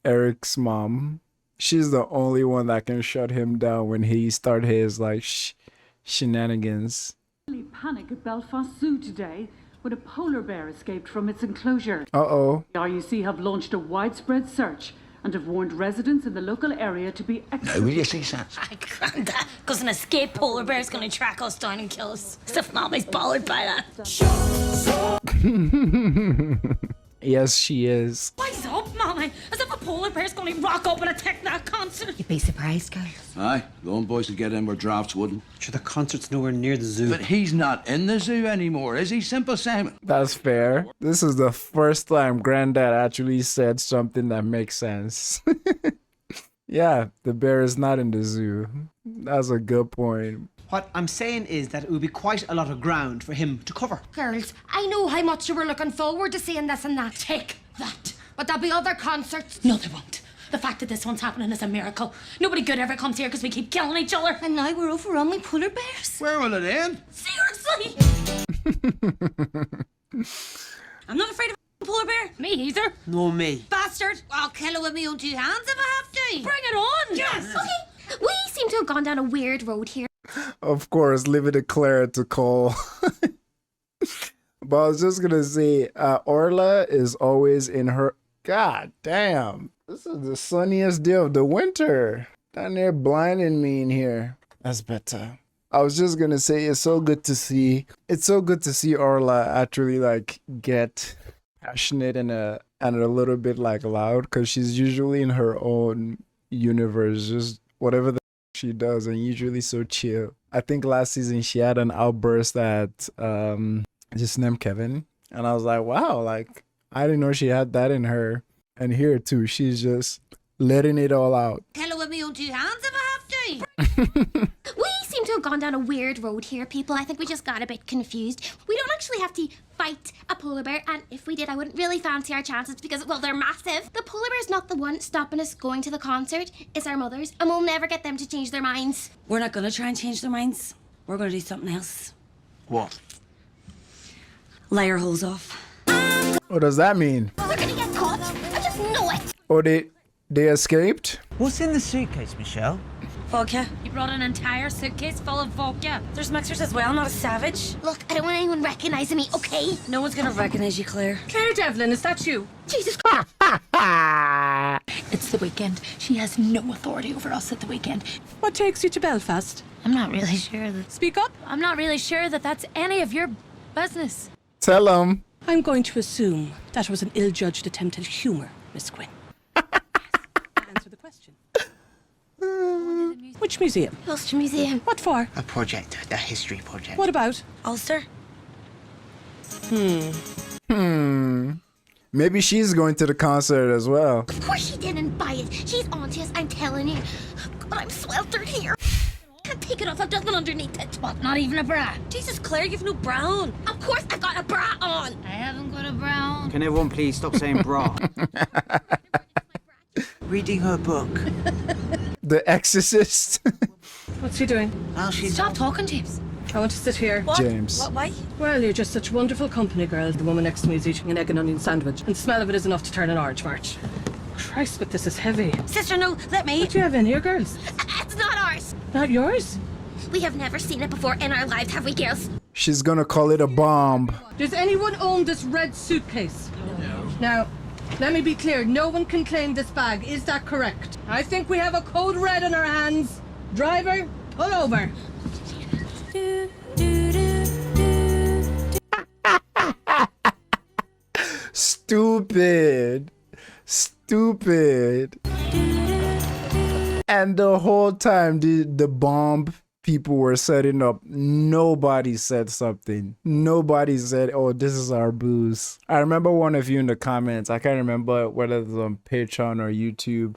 Eric's mom. She's the only one that can shut him down when he start his like shenanigans. Panic at Belfast Zoo today when a polar bear escaped from its enclosure. Uh-oh. The RUC have launched a widespread search and have warned residents in the local area to be extra. Now, will you see sense? I can't. Because an escaped polar bear is going to track us down and kill us. Stuff mommy's bothered by that. Yes, she is. What's up, mommy? As if a polar bear's going to rock up and attack that concert. You'd be surprised, girls. Aye, the old boys could get in where drafts wouldn't. Sure, the concert's nowhere near the zoo. But he's not in the zoo anymore, is he, Simple Simon? That's fair. This is the first time Granddad actually said something that makes sense. Yeah, the bear is not in the zoo. That's a good point. What I'm saying is that it would be quite a lot of ground for him to cover. Girls, I know how much you were looking forward to seeing this and that. Take that. But there'll be other concerts. No, there won't. The fact that this one's happening is a miracle. Nobody good ever comes here because we keep killing each other. And now we're overrun with polar bears. Where will it end? Seriously? I'm not afraid of a polar bear. Me either. No, me. Bastard. I'll kill it with my own 2 hands if I have to. Bring it on. Yes. Okay. We seem to have gone down a weird road here. Of course, leave it to Clara to call. But I was just gonna say, Orla is always in her. God damn, this is the sunniest day of the winter. Down there blinding me in here. That's better. I was just gonna say, it's so good to see. It's so good to see Orla actually like get passionate and a little bit like loud, because she's usually in her own universe, just whatever the she does, and usually so chill. I think last season she had an outburst at just named Kevin, and I was like, wow, like I didn't know she had that in her. And here too, she's just letting it all out. Kill it with my own 2 hands if I have to. We seem to have gone down a weird road here, people. I think we just got a bit confused. We don't actually have to fight a polar bear, and if we did, I wouldn't really fancy our chances because, well, they're massive. The polar bear's not the one stopping us going to the concert. It's our mothers, and we'll never get them to change their minds. We're not going to try and change their minds. We're going to do something else. What? Liar holes off. What does that mean? We're gonna get caught. I just know it. Oh, they escaped? What's in the suitcase, Michelle? Vodka. You brought an entire suitcase full of vodka. There's mixers as well, not a savage. Look, I don't want anyone recognizing me, okay? No one's going to recognize you, Claire. Claire Devlin, is that you? Jesus It's the weekend. She has no authority over us at the weekend. What takes you to Belfast? I'm not really sure that... Speak up. I'm not really sure that that's any of your business. Tell them. I'm going to assume that was an ill-judged attempt at humour, Miss Gwynn. Answer the question. Which museum? Ulster Museum. What for? A project, a history project. What about? Ulster? Maybe she's going to the concert as well. Of course she didn't buy it. She's onto us, I'm telling you. But I'm sweltered here. Can't take it off. I've nothing underneath it. What, not even a bra? Jesus, Claire, you've no bra on. Of course I've got a bra on. I haven't got a bra on. Can everyone please stop saying bra? Reading her book. The Exorcist. What's he doing? Now she's... Stop talking, James. I want to sit here. What? James. What, why? Well, you're just such wonderful company, girl. The woman next to me is eating an egg and onion sandwich, and the smell of it is enough to turn an orange march. Christ, but this is heavy. Sister, no, let me. What do you have in here, girls? It's not ours. Not yours? We have never seen it before in our lives, have we, girls? She's gonna call it a bomb. Does anyone own this red suitcase? No. Now, let me be clear. No one can claim this bag. Is that correct? I think we have a code red in our hands. Driver, pull over. Stupid. And the whole time the bomb people were setting up, nobody said something. Nobody said, oh, this is our booze. I remember one of you in the comments, I can't remember whether it was on Patreon or YouTube.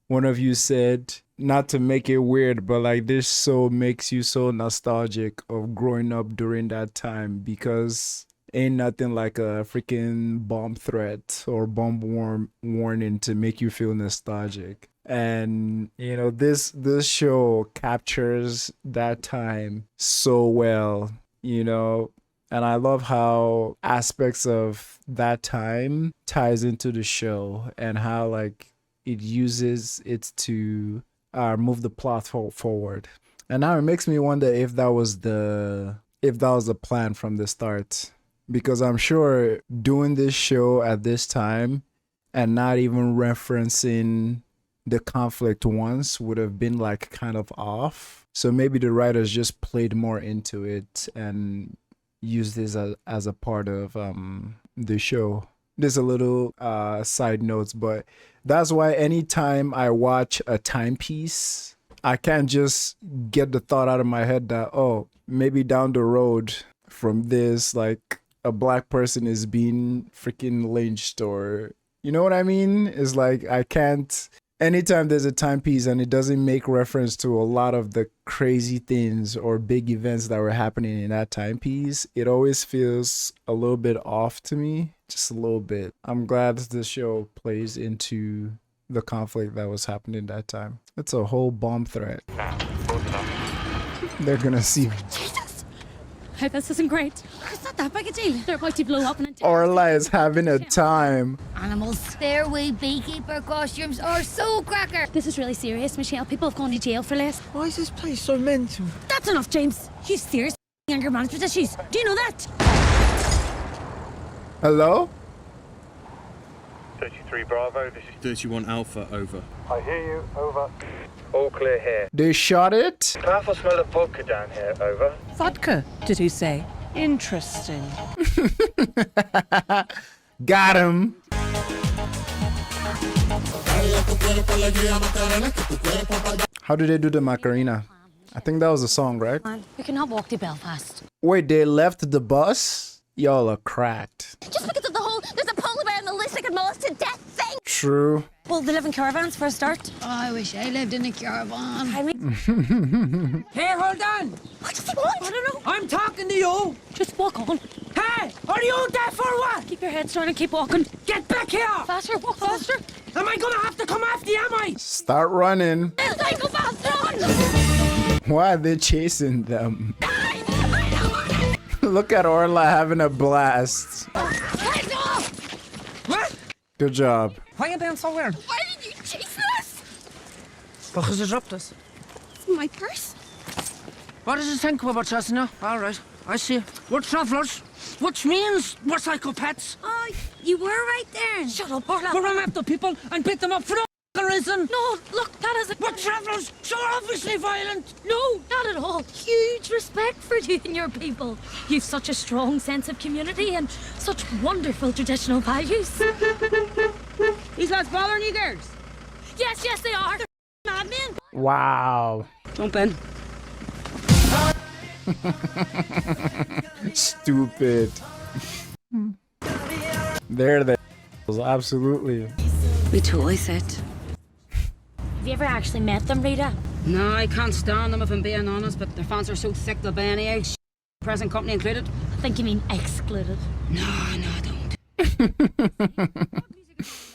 One of you said, not to make it weird, but like this show makes you so nostalgic of growing up during that time, because ain't nothing like a freaking bomb threat or bomb warning to make you feel nostalgic. And you know, this show captures that time so well, you know. And I love how aspects of that time ties into the show, and how like it uses it to move the plot forward. And now it makes me wonder if that was the plan from the start, because I'm sure doing this show at this time and not even referencing the conflict once would have been like kind of off. So maybe the writers just played more into it and used this as a part of the show. There's a little side notes, but that's why anytime I watch a timepiece, I can't just get the thought out of my head that, oh, maybe down the road from this, like a black person is being freaking lynched, or you know what I mean? It's like I can't. Anytime there's a timepiece and it doesn't make reference to a lot of the crazy things or big events that were happening in that timepiece, it always feels a little bit off to me, just a little bit. I'm glad the show plays into the conflict that was happening that time. It's a whole bomb threat. They're gonna see. Jesus! Hey, this isn't great. It's not that big a deal. They're about to blow up in a Orla is having a time. Animals. Their wee beekeeper costumes are so cracker. This is really serious, Michelle. People have gone to jail for less. Why is this place so mental? That's enough, James. You serious anger management issues. Do you know that? Hello? 33 Bravo, this is 31 Alpha, over. I hear you, over. All clear here. They shot it? Powerful smell of vodka down here, over. Vodka, did he say? Interesting. Got him. How did they do the Macarena? I think that was a song, right? We cannot walk to Belfast. Wait, they left the bus? Y'all are cracked. Just because of the whole, there's a polar bear in the list that can maul us to death thing. True. Well, they live in caravans for a start. Oh, I wish I lived in a caravan. Hey, hold on! What does he want? I don't know. I'm talking to you! Just walk on. Hey! Are you there for what? Keep your head straight and keep walking. Get back here! Faster, walk faster. Am I gonna have to come after you, am I? Start running. Psychopath, run! Why are they chasing them? Look at Orla having a blast. Heads off! What? Good job. Why are you being so weird? Why did you chase us? Because you dropped us. It's my purse. What did you think we were chasing you? All right, I see. We're travellers, which means we're psychopaths. Oh, you were right there. Shut up, Orla. We run after people and beat them up for no reason. No, look, that isn't... We're travellers, so we're obviously violent. No, not at all. Huge respect for you and your people. You've such a strong sense of community and such wonderful traditional values. These lads bothering you girls? Yes, yes, they are. They're madmen. Wow. Jump in. Stupid. There they absolutely. We totally said. Have you ever actually met them, Rita? No, I can't stand them if I'm being honest, but their fans are so thick they'll be any age. Present company included. I think you mean excluded. No, I don't.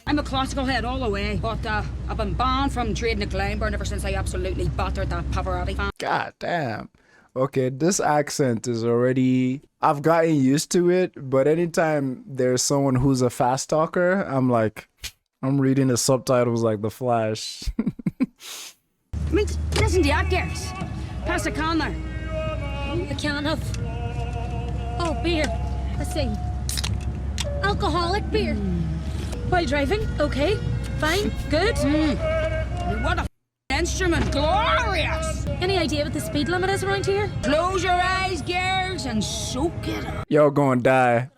I'm a classical head all the way, but I've been banned from trading at Glenburn ever since I absolutely battered that Pavarotti fan. God damn. Okay, this accent is already... I've gotten used to it, but anytime there's someone who's a fast talker, I'm like... I'm reading the subtitles like The Flash. I mean, listen to that, girls. Pass a can there. A can of... Oh, beer. Let's see. Alcoholic beer. While driving? Okay. Fine. Good. What a instrument. Glorious. Any idea what the speed limit is around here? Close your eyes, girls, and soak it up. Y'all gonna die.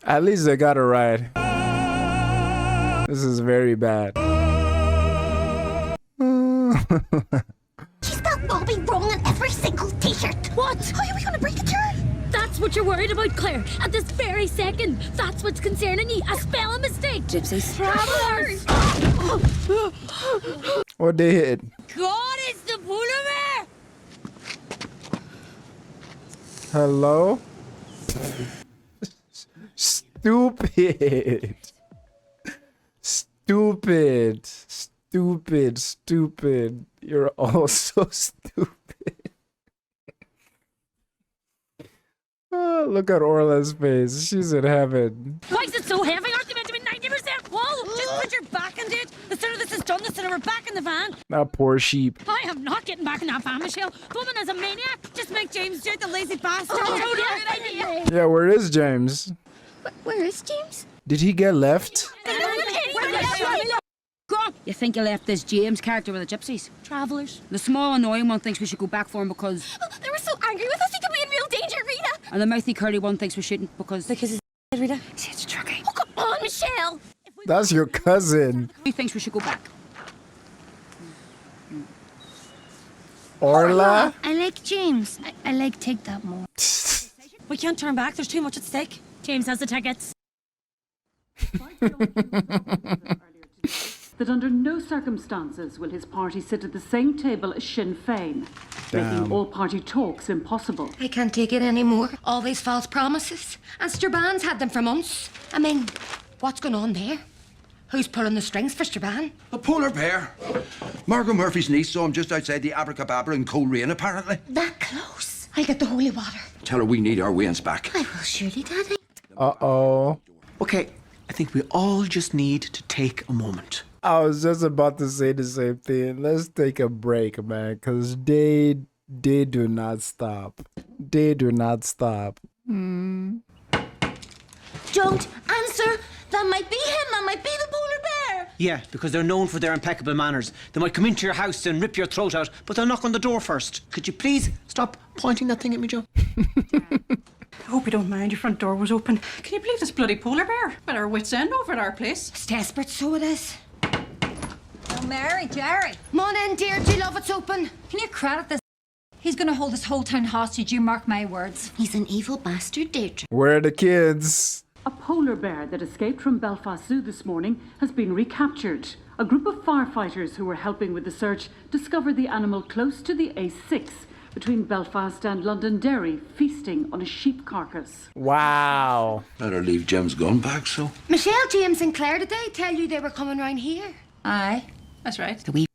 At least they got a ride. This is very bad. She's still will all be wrong on every single t-shirt. What? How are we going to break it to her? That's what you're worried about, Claire. At this very second, that's what's concerning you. A spelling mistake. Gypsies. Travellers. What they hit? God, it's the polar bear! Hello? Stupid. Stupid. Stupid. Stupid. You're all so stupid. Oh, look at Orla's face. She's in heaven. Why is it so heavy? Aren't you meant to be 90% full? Just put your back into it. The sooner this is done, the sooner we're back in the van. That poor sheep. I am not getting back in that van, Michelle. The woman is a maniac. Just make James do it, the lazy bastard. Good idea. Yeah, where is James? Where is James? Did he get left? You think you left this James character with the gypsies? Travellers. The small annoying one thinks we should go back for him because... They were so angry with us, he could be in real danger, Rita. And the mouthy curly one thinks we shouldn't because he's Rita. See, it's tricky. Oh, come on, Michelle. That's your cousin. He thinks we should go back. Orla? I like James. I like take that more. We can't turn back. There's too much at stake. James has the tickets. That under no circumstances will his party sit at the same table as Sinn Féin, making all-party talks impossible. I can't take it anymore. All these false promises. And Strabon's had them for months. I mean, what's going on there? Who's pulling the strings for Strabon? A polar bear. Margot Murphy's niece saw him just outside the Abracadabra in Coleraine, apparently. That close. I'll get the holy water. Tell her we need our wains back. I will surely, Daddy. Uh-oh. Okay, I think we all just need to take a moment. I was just about to say the same thing. Let's take a break, man, because they do not stop. They do not stop. Don't answer. That might be him. That might be the polar bear. Yeah, because they're known for their impeccable manners. They might come into your house and rip your throat out, but they'll knock on the door first. Could you please stop pointing that thing at me, Joe? I hope you don't mind. Your front door was open. Can you believe this bloody polar bear? Well, our wits end over at our place. It's desperate, so it is. Oh, Mary, Jerry. Come on in, dear. Do you love it's open? Can you credit this? He's going to hold this whole town hostage, you mark my words. He's an evil bastard, Deirdre. Where are the kids? A polar bear that escaped from Belfast Zoo this morning has been recaptured. A group of firefighters who were helping with the search discovered the animal close to the A6 between Belfast and Londonderry, feasting on a sheep carcass. Wow. Better leave Jim's gun back, so. Michelle, James and Claire, did they tell you they were coming round here? Aye. That's right. The wee...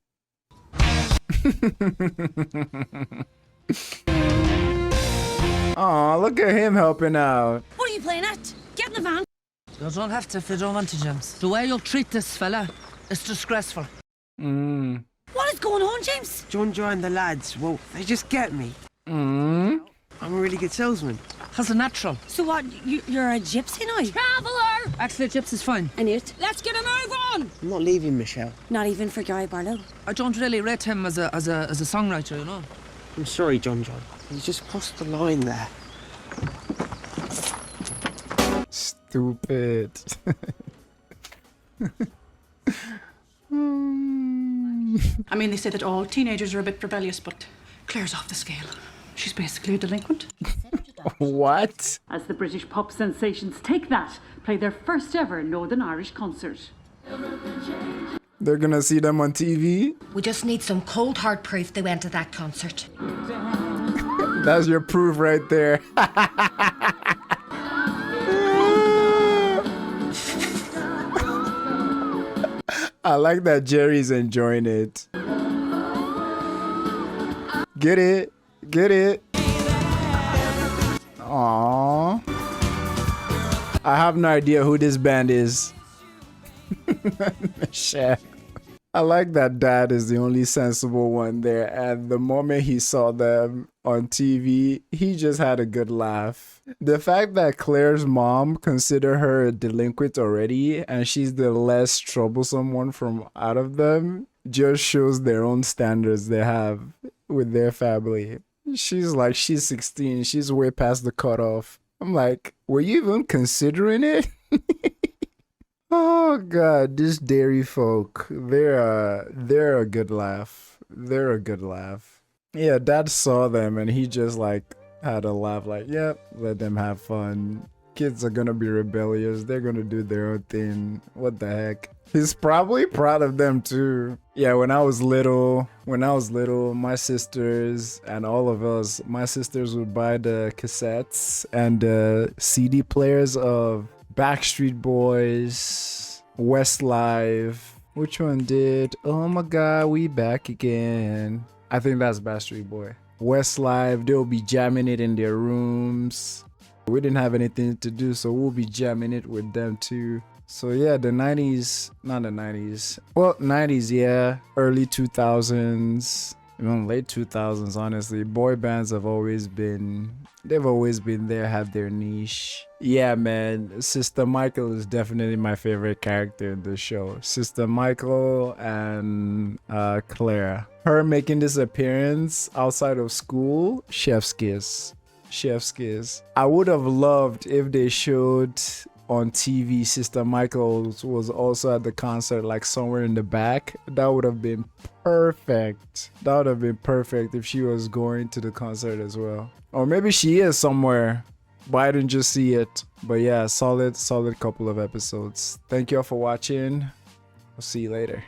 Aw, look at him helping out. What are you playing at? Get in the van. You don't have to if you don't want to, James. The way you'll treat this fella is disgraceful. What is going on, James? John and the lads, well, they just get me. Mm. I'm a really good salesman. As a natural. So what, you're a gypsy now? Traveller! Actually, a gypsy's fine. I knew it. Let's get a move on! I'm not leaving, Michelle. Not even for Guy Barlow. I don't really rate him as a songwriter, you know. I'm sorry, John. You just crossed the line there. Stupid. I mean, they say that all teenagers are a bit rebellious, but Claire's off the scale. She's basically a delinquent. What? As the British pop sensations Take That play their first ever Northern Irish concert. They're gonna see them on TV? We just need some cold hard proof they went to that concert. That's your proof right there. I like that Jerry's enjoying it. Get it. Get it. Aww. I have no idea who this band is. Michelle. I like that Dad is the only sensible one there, and the moment he saw them on TV, he just had a good laugh. The fact that Claire's mom considered her a delinquent already, and she's the less troublesome one from out of them, just shows their own standards they have with their family. She's 16, she's way past the cutoff. I'm like, were you even considering it? Oh God, this Derry folk, they're a good laugh. They're a good laugh. Yeah, dad saw them and he just like had a laugh like, yep, let them have fun. Kids are gonna be rebellious. They're gonna do their own thing. What the heck? He's probably proud of them too. Yeah, when I was little, my sisters and all of us, my sisters would buy the cassettes and the CD players of Backstreet Boys, Westlife. Which one did? Oh my God, we back again. I think that's Backstreet Boy. Westlife, they'll be jamming it in their rooms. We didn't have anything to do, so we'll be jamming it with them too. So yeah, the 90s, not the 90s. Well, 90s, yeah. Early 2000s, even late 2000s, honestly. Boy bands have always been, they've always been there, have their niche. Yeah, man. Sister Michael is definitely my favorite character in the show. Sister Michael and Claire. Her making this appearance outside of school, chef's kiss. Chef's kiss. I would have loved if they showed on TV Sister Michael was also at the concert, like somewhere in the back. That would have been perfect. That would have been perfect if she was going to the concert as well. Or maybe she is somewhere, but I didn't just see it. But yeah, solid couple of episodes. Thank you all for watching. I'll see you later.